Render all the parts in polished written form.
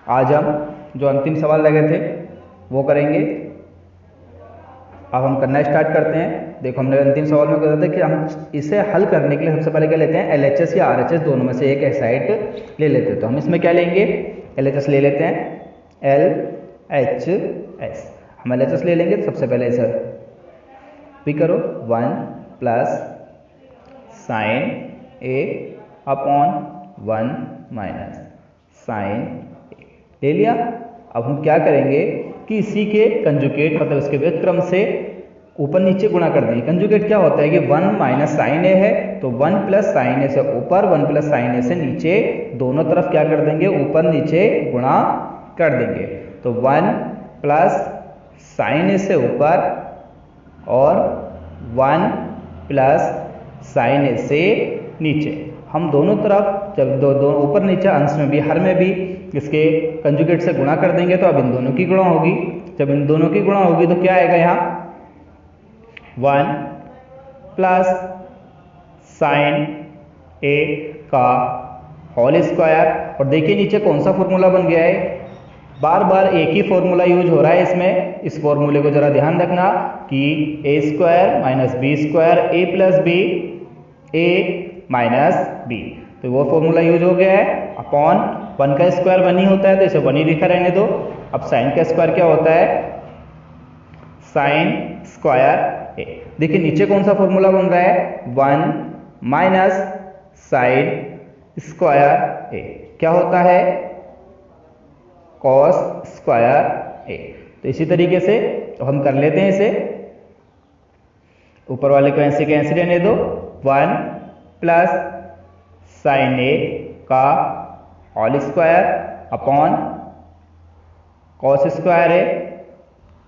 आज हम जो अंतिम सवाल लगे थे वो करेंगे। अब हम करना स्टार्ट करते हैं। देखो, हमने अंतिम सवाल में कहा था कि हम इसे हल करने के लिए सबसे पहले क्या लेते हैं, LHS या RHS दोनों में से एक एक्साइड ले लेते हैं। तो हम इसमें क्या लेंगे, LHS ले लेते हैं, LHS। हम LHS ले लेंगे। तो सबसे पहले इसे भी करो, 1 plus sine A upon 1 minus sine A ले लिया। अब हम क्या करेंगे कि इसी के कंजुगेट मतलब इसके व्युत्क्रम से ऊपर नीचे गुणा कर देंगे। कंजुगेट क्या होता है कि 1 माइनस साइन ए है, तो 1 प्लस साइन ए से ऊपर 1 प्लस साइन ए से नीचे, दोनों तरफ क्या कर देंगे, ऊपर नीचे गुणा कर देंगे। तो 1 प्लस साइन ए से ऊपर और 1 प्लस साइन ए से नीचे। हम दोनों तरफ जब दो ऊपर नीचे अंश में भी हर में भी इसके कंजुगेट से गुणा कर देंगे, तो अब इन दोनों की गुणा होगी। जब इन दोनों की गुणा होगी तो क्या आएगा, यहाँ 1 प्लस साइन ए का होल स्क्वायर। और देखिए नीचे कौन सा फॉर्मूला बन गया है, बार बार एक ही फॉर्मूला यूज हो रहा है इसमें। इस फॉर्मूले को जरा ध्यान रखना कि ए स्क्वायर माइनस बी स्क्वायर ए प्लस बी ए माइनस बी, तो वो फॉर्मूला यूज हो गया है। अपॉन 1 का स्क्वायर 1 ही होता है, तो इसे 1 ही लिखा रहने दो। अब साइन का स्क्वायर क्या होता है, साइन स्क्वायर ए। देखिए नीचे कौन सा फॉर्मूला बन रहा है, 1 माइनस साइन स्क्वायर ए क्या होता है, कॉस स्क्वायर ए। तो इसी तरीके से तो हम कर लेते हैं इसे, ऊपर वाले को ऐसे के ऐसे रहने दो। 1 प्लस साइन ए का whole square upon cos square A.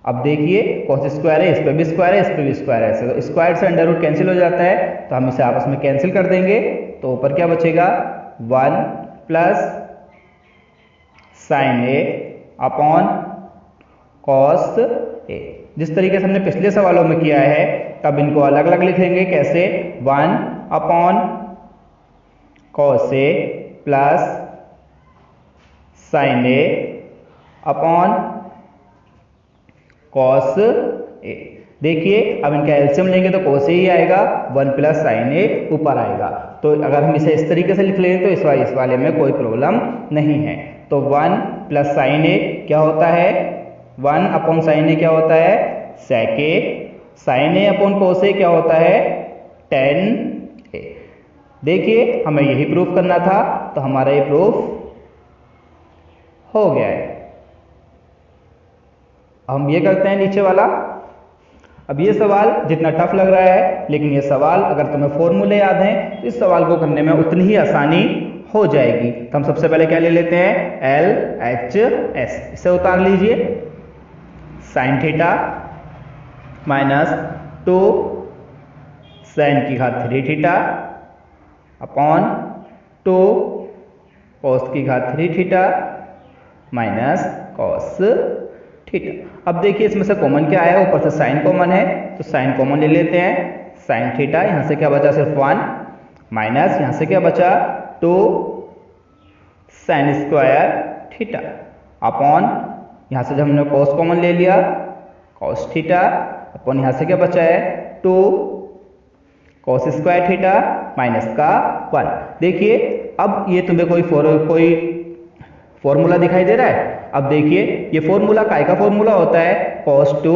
अब देखिए कॉस स्क्वायर है, इस पे भी स्क्वायर है, इस पे भी स्क्वायर है, तो स्क्वायर से अंडर रूट कैंसिल हो जाता है, तो हम इसे आपस में कैंसिल कर देंगे। तो ऊपर क्या बचेगा, 1 plus sine A upon cos A. जिस तरीके से हमने पिछले सवालों में किया है, तब इनको अलग अलग लिखेंगे। कैसे, 1 upon cos A plus sine A upon cos A. देखिए अब इनका एलसीएम लेंगे तो कॉस ए ही आएगा, 1 प्लस साइन ए ऊपर आएगा। तो अगर हम इसे इस तरीके से लिख लें तो इस वाले में कोई प्रॉब्लम नहीं है। तो 1 प्लस साइन ए क्या होता है, 1 अपॉन साइन ए क्या होता है, सेक ए। Sign A upon cos A क्या होता है, टेन ए। देखिए हमें यही प्रूफ करना था, तो हमारा ये प्रूफ हो गया है। हम ये करते हैं नीचे वाला। अब ये सवाल जितना टफ लग रहा है, लेकिन ये सवाल अगर तुम्हें फॉर्मूले याद हैं तो इस सवाल को करने में उतनी ही आसानी हो जाएगी। तो हम सबसे पहले क्या ले लेते हैं, LHS। इसे उतार लीजिए, साइन थीटा माइनस 2 साइन की घात 3 थीटा अपॉन 2 कॉस की घात 3 थीटा माइनस कॉस थीटा। अब देखिए इसमें से कॉमन क्या आया, ऊपर से साइन कॉमन है, तो साइन कॉमन ले लेते हैं। साइन थीटा, यहां से क्या बचा, सिर्फ 1 माइनस यहां से क्या बचा, 2 साइन स्क्वायर थीटा अपॉन यहां से जब हमने कॉस कॉमन ले लिया, कॉस थीटा अपॉन यहां से क्या बचा है, 2 कॉस स्क्वायर थीटा माइनस का 1। देखिए अब ये तुम्हें कोई फॉर्मूला दिखाई दे रहा है। अब देखिए ये फॉर्मूला काय का फॉर्मूला होता है, cos two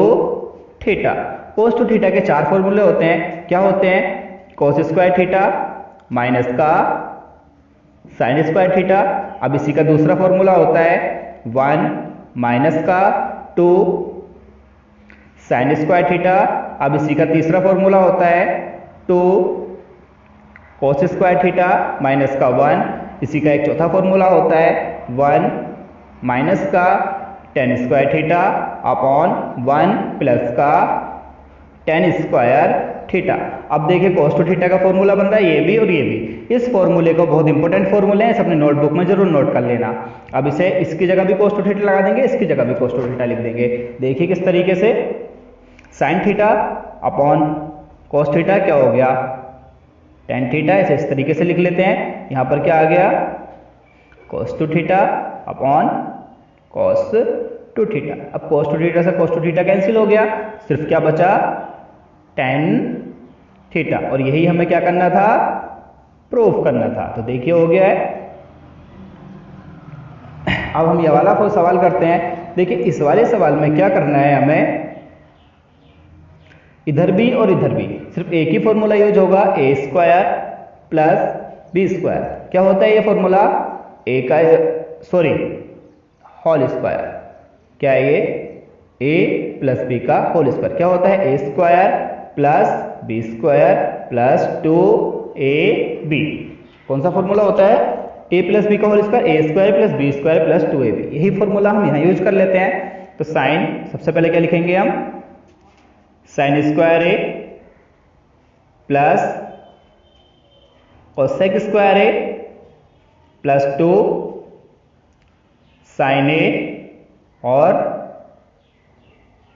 theta. cos two theta के 4 फॉर्मूले होते हैं। क्या होते हैं, cos स्क्वायर थीटा माइनस का साइन स्क्वायर थीटा। अब इसी का दूसरा फॉर्मूला होता है 1 माइनस का 2 साइन स्क्वायर थीटा। अब इसी का तीसरा फॉर्मूला होता है 2 cos स्क्वायर थीटा माइनस का 1। इसी का एक चौथा फॉर्मूला होता है 1 माइनस का ten square theta upon 1 plus का टेन स्क्वायर थीटा। अब देखिए cos टू थीटा का फॉर्मूला बन रहा है, ये भी और ये भी। इस फॉर्मूले को बहुत इंपॉर्टेंट फॉर्मूले हैं, अपने नोटबुक में जरूर नोट कर लेना। अब इसे इसकी जगह भी cos टू थीटा लगा देंगे, इसकी जगह भी cos टू थीटा लिख देंगे। देखिए किस तरीके से, sine theta upon cos theta क्या हो गया, टेन थीटा। इसे इस तरीके से लिख लेते हैं। यहाँ पर क्या आ गया, cos two theta upon cos two theta. अब कॉस टू थीटा से कॉस टू थीटा कैंसिल हो गया, सिर्फ क्या बचा, टेन थीटा। और यही हमें क्या करना था, प्रूफ करना था। तो देखिए हो गया है। अब हम ये वाला सवाल करते हैं। देखिए इस वाले सवाल में क्या करना है हमें, इधर भी और इधर भी सिर्फ एक ही फॉर्मूला यूज होगा, ए स्क्वायर प्लस बी स्क्वायर। क्या होता है ये फॉर्मूला, ए का सॉरी होल स्क्वायर। क्या है ये, ए प्लस बी का होल स्क्वायर। क्या होता है, A square plus B square plus 2ab। कौन सा फॉर्मूला होता है, ए प्लस बी का whole square, A square plus B square plus 2ab। यही फॉर्मूला हम यहाँ यूज कर लेते हैं। तो साइन सबसे पहले क्या लिखेंगे हम, साइन स्क्वायर ए प्लस कोसेक स्क्वायर ए प्लस 2 साइन ए और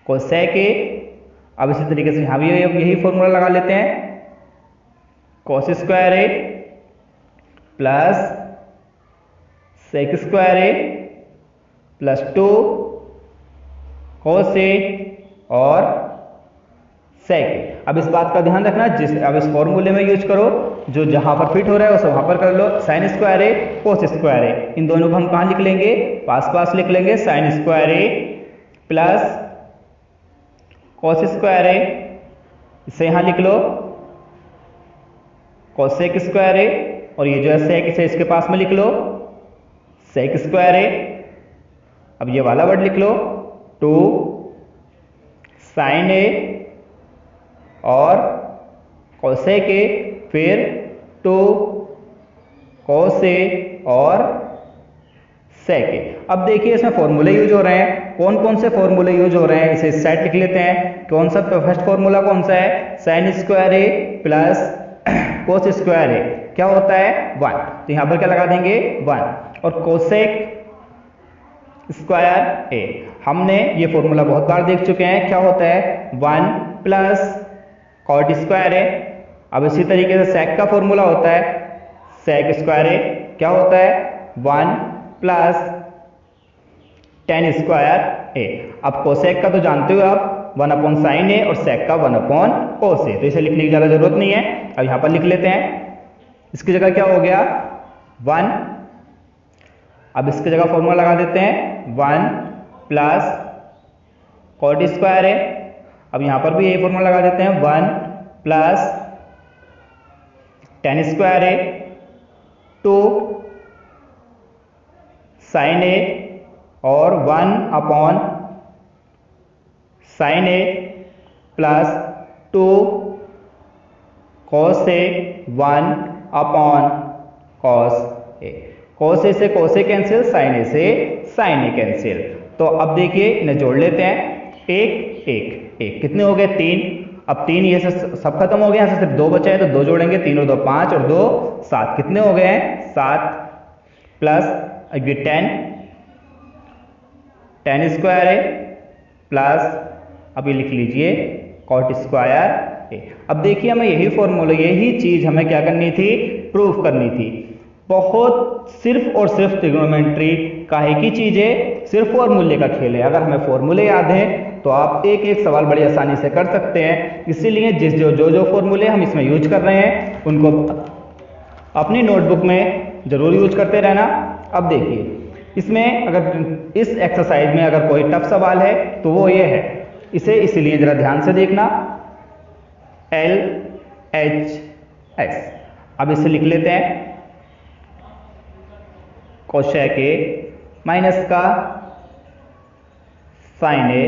कोसेक ए। अब इसी तरीके से यहां भी यही फॉर्मूला लगा लेते हैं, कॉस स्क्वायर ए प्लस सेक स्क्वायर ए प्लस 2 कोस ए और सेक ए। अब इस बात का ध्यान रखना, अब इस फॉर्मूले में यूज करो, जो जहां पर फिट हो रहा है उसे वहां पर कर लो। साइन स्क्वायर ए कोस स्क्वायर ए, इन दोनों को हम कहां लिख लेंगे, पास पास लिख लेंगे। साइन स्क्वायर ए प्लस कॉस स्क्वायर ए, इसे यहां लिख लो कोसेक स्क्वायर ए, और ये जो है सेक, इसे इसके पास में लिख लो सेक स्क्वायर ए। अब ये वाला वर्ड लिख लो 2 साइन ए और कोसेक ए, फिर 2 कोस ए और सेक ए। अब देखिए इसमें फॉर्मूले यूज हो रहे हैं, कौन कौन से फॉर्मूले यूज हो रहे हैं, इसे इस साइड लिख लेते हैं। कौन सा फर्स्ट फॉर्मूला कौन सा है, साइन स्क्वायर ए प्लस कोस स्क्वायर ए, क्या होता है 1, तो यहां पर क्या लगा देंगे 1। और कोसेक स्क्वायर ए, हमने ये फॉर्मूला बहुत बार देख चुके हैं, क्या होता है 1 प्लस कॉट स्क्वायर ए। अब इसी तरीके से सेक का फॉर्मूला होता है सेक स्क्वायर ए, क्या होता है 1 प्लस टेन स्क्वायर ए। अब कोसेक का तो जानते हो आप, 1 अपॉन साइन ए, और सेक का 1 अपॉन कोस ए, तो इसे लिखने की ज्यादा जरूरत नहीं है। अब यहां पर लिख लेते हैं, इसकी जगह क्या हो गया 1। अब इसकी जगह फॉर्मूला लगा देते हैं 1 प्लस कॉट स्क्वायर ए। अब यहां पर भी यही फॉर्मूला लगा देते हैं 1 प्लस टेन स्क्वायर ए 2 साइन ए और 1 upon sine A plus 2 cos A 1 upon cos A. Cos A से कॉस ए कैंसिल, साइन ए से साइन ए कैंसिल। तो अब देखिए इन्हें जोड़ लेते हैं, एक एक एक, कितने हो गए 3। अब 3 ये से सब खत्म हो गया, यहाँ से सिर्फ 2 बचा है, तो 2 जोड़ेंगे, 3 और 2 5 और 2 7, कितने हो गए हैं 7 प्लस ये 10 स्क्वायर ए प्लस, अब ये लिख लीजिए कॉट स्क्वायर ए। अब देखिए हमें यही फॉर्मूला, यही चीज हमें क्या करनी थी, प्रूफ करनी थी। बहुत सिर्फ और सिर्फ ट्रिग्नोमेट्री काहे की चीज है, सिर्फ फॉर्मूले का खेल है। अगर हमें फॉर्मूले याद हैं तो आप एक एक सवाल बड़ी आसानी से कर सकते हैं। इसीलिए जो फॉर्मूले हम इसमें यूज कर रहे हैं उनको अपनी नोटबुक में जरूर यूज करते रहना। अब देखिए इसमें अगर इस एक्सरसाइज में अगर कोई टफ सवाल है तो वो ये है, इसे इसलिए जरा ध्यान से देखना, LHS। अब इसे लिख लेते हैं कोशेक ए माइनस का साइन ए।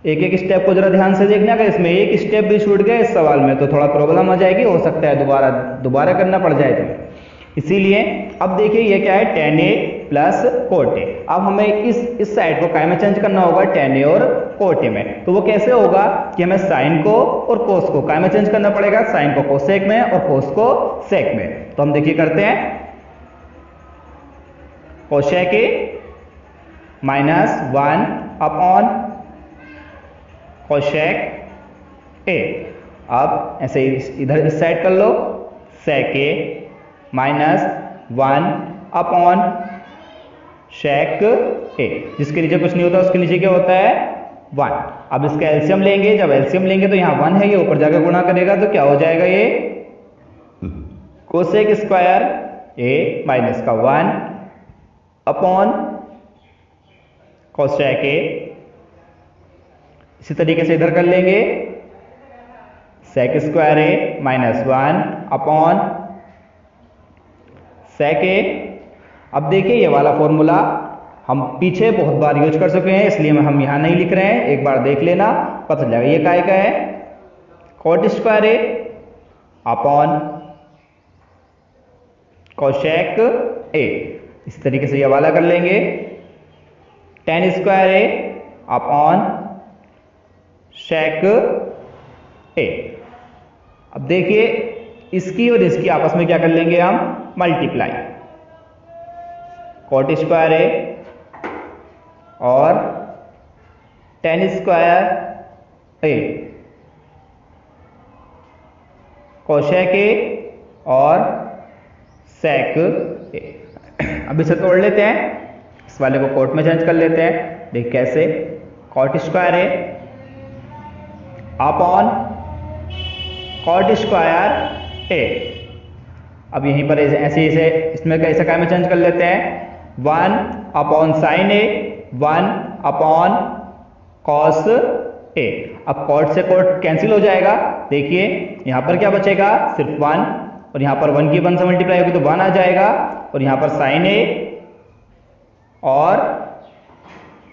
एक एक स्टेप को जरा ध्यान से देखना, अगर इसमें एक स्टेप भी छूट गया इस सवाल में तो थोड़ा प्रॉब्लम आ जाएगी, हो सकता है दोबारा करना पड़ जाए तो। इसीलिए अब देखिए ये क्या है, tan a plus cot a। अब हमें इस साइड को काय में चेंज करना होगा, tan a और cot a में। तो वो कैसे होगा कि हमें साइन को और कोस को काय में चेंज करना पड़ेगा, साइन को कोसेक में और कोस को सेक में। तो हम देखिए करते हैं, cosec a minus 1 upon cosec a। अब ऐसे इधर इस साइड कर लो, सेक a माइनस 1 अपॉन शेक ए, जिसके नीचे कुछ नहीं होता उसके नीचे क्या होता है 1। अब इसका एलसीएम लेंगे, जब एलसीएम लेंगे तो यहाँ 1 है, ये ऊपर जाकर गुणा करेगा तो क्या हो जाएगा, ये कोसेक स्क्वायर ए माइनस का 1 अपॉन कोसेक ए। इसी तरीके से इधर कर लेंगे, sec square A minus 1 upon sec A. अब देखिए ये वाला फॉर्मूला हम पीछे बहुत बार यूज कर चुके हैं, इसलिए हम यहां नहीं लिख रहे हैं, एक बार देख लेना पता चल जाएगा। ये काय का है, cot square A upon cosec A. इसी तरीके से ये वाला कर लेंगे, tan square A upon sec A. अब देखिए इसकी और इसकी आपस में क्या कर लेंगे हम, मल्टीप्लाई, कॉट स्क्वायर ए और टेन स्क्वायर ए कोसेक ए और सेक ए। अब इसे तोड़ लेते हैं, इस वाले को कॉट में चेंज कर लेते हैं। देख कैसे, cot square A upon cot square A. अब यहीं पर ऐसे इसे इसमें कैसे काय में चेंज कर लेते हैं, 1 upon sine A 1 upon cos A. अब कॉट से कॉट कैंसिल हो जाएगा, देखिए यहां पर क्या बचेगा, सिर्फ 1, और यहां पर 1 की 1 से मल्टीप्लाई होगी तो 1 आ जाएगा, और यहां पर साइन ए और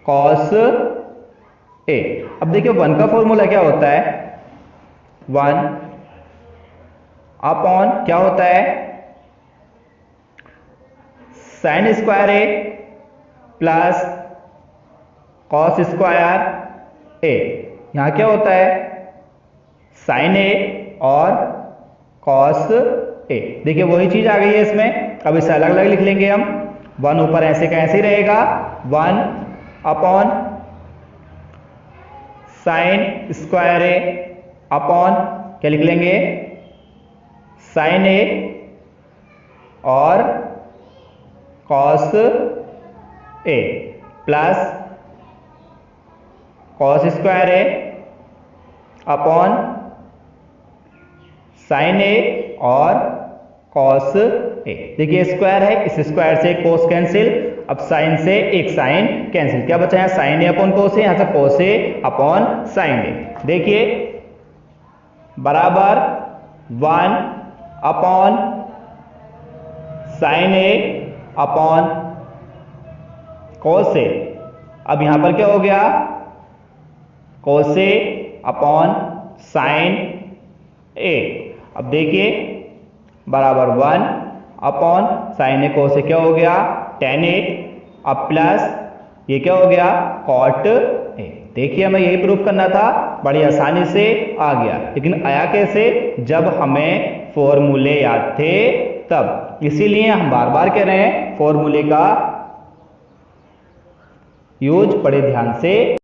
कॉस ए। अब देखिए 1 का फॉर्मूला क्या होता है, 1 अपॉन क्या होता है, साइन स्क्वायर ए प्लस कॉस स्क्वायर ए। यहां क्या होता है, साइन ए और कॉस ए। देखिए वही चीज आ गई है इसमें। अब इसे अलग अलग लिख लेंगे हम, 1 ऊपर ऐसे का ऐसे ही रहेगा, 1 upon sine square A upon क्या लिख लेंगे, साइन ए और cos A plus cos square A upon sine ए और कॉस ए। देखिए स्क्वायर है, इस स्क्वायर से कोस कैंसिल, अब साइन से एक साइन कैंसिल, क्या बचा है, साइन ए अपॉन कोस ए, यहां से कोस ए अपॉन साइन ए। देखिए बराबर 1 अपॉन साइन ए अपॉन कोस ए। अब यहां पर क्या हो गया, कोस ए अपॉन साइन ए। अब देखिए बराबर 1 अपॉन साइन ए कोस ए क्या हो गया, टेन ए, अब प्लस ये क्या हो गया, कॉट ए। देखिए हमें यही प्रूफ करना था, बड़ी आसानी से आ गया, लेकिन आया कैसे, जब हमें फॉर्मूले याद थे तब। इसीलिए हम बार बार कह रहे हैं फॉर्मूले का यूज बड़े ध्यान से।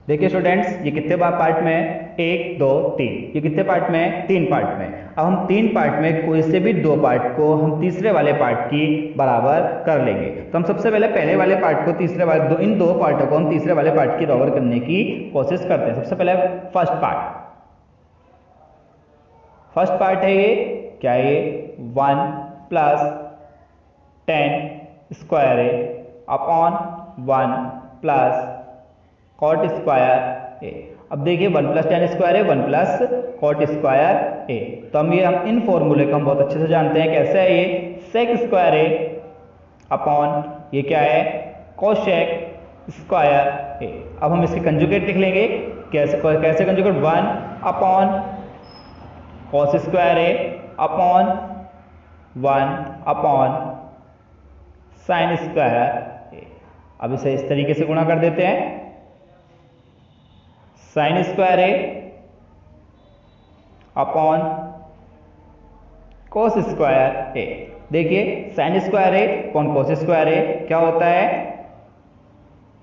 देखिए स्टूडेंट्स, ये कितने पार्ट में है, 1 2 3, ये कितने पार्ट में है, 3 पार्ट में। अब हम 3 पार्ट में कोई से भी 2 पार्ट को हम तीसरे वाले पार्ट की बराबर कर लेंगे। तो हम सबसे पहले वाले पार्ट को तीसरे वाले इन 2 पार्टों को हम तीसरे वाले पार्ट की बराबर करने की कोशिश करते हैं। सबसे पहले फर्स्ट पार्ट है ये, क्या है ये, 1 plus 10 square A upon 1 plus cot square A. अब देखिए 1 प्लस 10 स्क्वायर है, 1 प्लस कॉट स्क्वायर ए। तो हम इन फॉर्मूले को हम बहुत अच्छे से जानते हैं, कैसे है ये, सेक स्क्वायर ए अपॉन ये क्या है, कोसेक स्क्वायर ए। अब हम इसके कंजुगेट लिख लेंगे, कैसे conjugate, 1 upon cos square A upon 1 upon sine square A. अब इसे इस तरीके से गुणा कर देते हैं, sine square A upon cos square ए। देखिए sine square A upon cos square ए क्या होता है,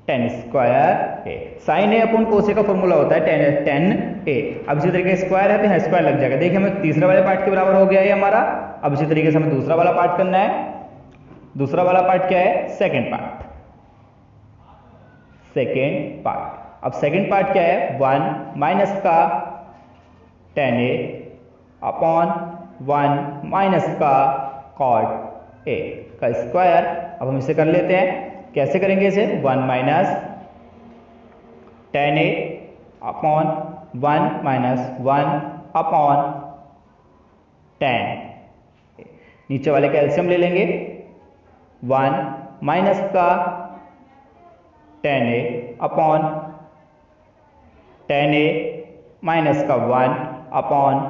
टेन स्क्वायर ए। साइन ए अपॉन कोस ए का फॉर्मूला होता है टेन ए। अब इसी तरीके स्क्वायर है तो यहाँ स्क्वायर लग जाएगा। देखिए हमें तीसरे वाले पार्ट के बराबर हो गया है हमारा। अब इसी तरीके से हमें दूसरा वाला पार्ट करना है, दूसरा वाला पार्ट क्या है, सेकेंड पार्ट। सेकेंड पार्ट, अब सेकेंड पार्ट क्या है, 1 माइनस का tan a अपॉन 1 माइनस का cot a का स्क्वायर। अब हम इसे कर लेते हैं, कैसे करेंगे इसे, 1 minus tan a upon 1 minus 1 upon tan, नीचे वाले का एलसीएम ले लेंगे, 1 माइनस का tan a upon tan a minus का 1 अपॉन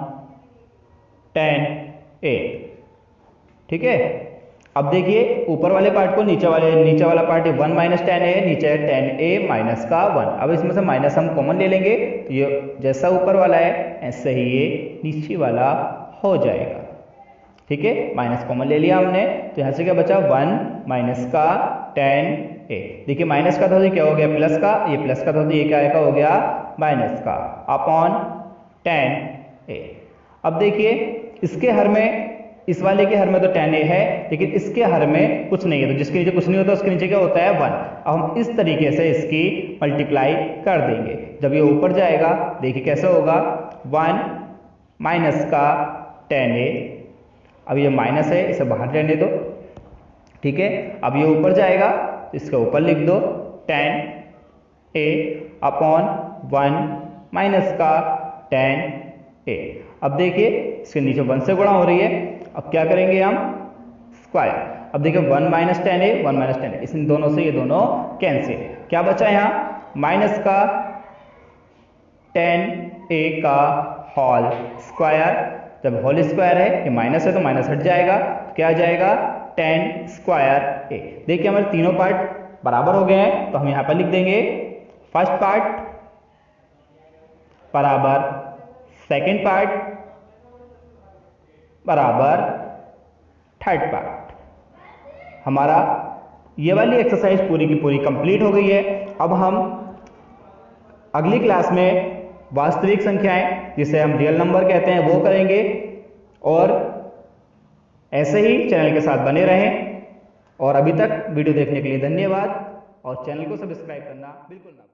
tan a। ठीक है, अब देखिए ऊपर वाले पार्ट को नीचे वाला पार्ट 1 माइनस tan a, नीचे है tan a माइनस का 1। अब इसमें से माइनस हम कॉमन ले लेंगे, तो ये जैसा ऊपर वाला है ऐसे ही ये नीचे वाला हो जाएगा। ठीक है, माइनस कॉमन ले लिया हमने, तो यहाँ से क्या बचा, 1 माइनस का tan a। देखिए माइनस का था तो क्या हो गया प्लस का, ये प्लस का था तो ये क्या हो गया माइनस का, अपॉन tan a। अब देखिए इसके हर में, इस वाले के हर में तो tan a है, लेकिन इसके हर में कुछ नहीं है, तो जिसके नीचे कुछ नहीं होता उसके नीचे क्या होता है 1। अब हम इस तरीके से इसकी मल्टीप्लाई कर देंगे। जब ये ऊपर जाएगा देखिए कैसे होगा, 1 माइनस का tan a, अब ये माइनस है इसे बाहर रहने दो। ठीक है, अब ये ऊपर जाएगा तो इसके ऊपर लिख दो tan a अपॉन 1 माइनस का tan a। अब देखिए इसके नीचे 1 से गुणा हो रही है, अब क्या करेंगे हम, स्क्वायर। अब देखिए 1 minus tan a 1 minus tan a, इन दोनों से ये दोनों कैंसिल, क्या बचा यहाँ माइनस का tan a का होल स्क्वायर। जब होल स्क्वायर है, ये माइनस है तो माइनस हट जाएगा, तो क्या आ जाएगा tan स्क्वायर a। देखिए हमारे तीनों पार्ट बराबर हो गए हैं, तो हम यहाँ पर लिख देंगे फर्स्ट पार्ट बराबर सेकेंड पार्ट बराबर थर्ड पार्ट। हमारा ये वाली एक्सरसाइज पूरी की पूरी कंप्लीट हो गई है। अब हम अगली क्लास में वास्तविक संख्याएं, जिसे हम रियल नंबर कहते हैं, वो करेंगे। और ऐसे ही चैनल के साथ बने रहें। और अभी तक वीडियो देखने के लिए धन्यवाद, और चैनल को सब्सक्राइब करना बिल्कुल ना